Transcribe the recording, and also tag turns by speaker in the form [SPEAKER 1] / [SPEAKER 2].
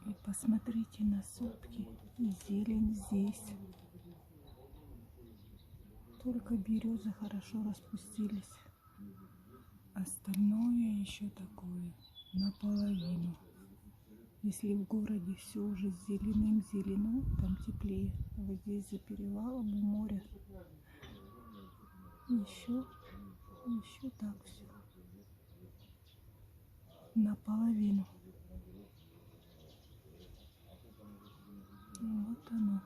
[SPEAKER 1] И посмотрите на сопки и зелень здесь. Только березы хорошо распустились. Остальное еще такое наполовину. Если в городе все уже зеленым зелено, там теплее. А вот здесь за перевалом у моря еще так все наполовину. Вот оно.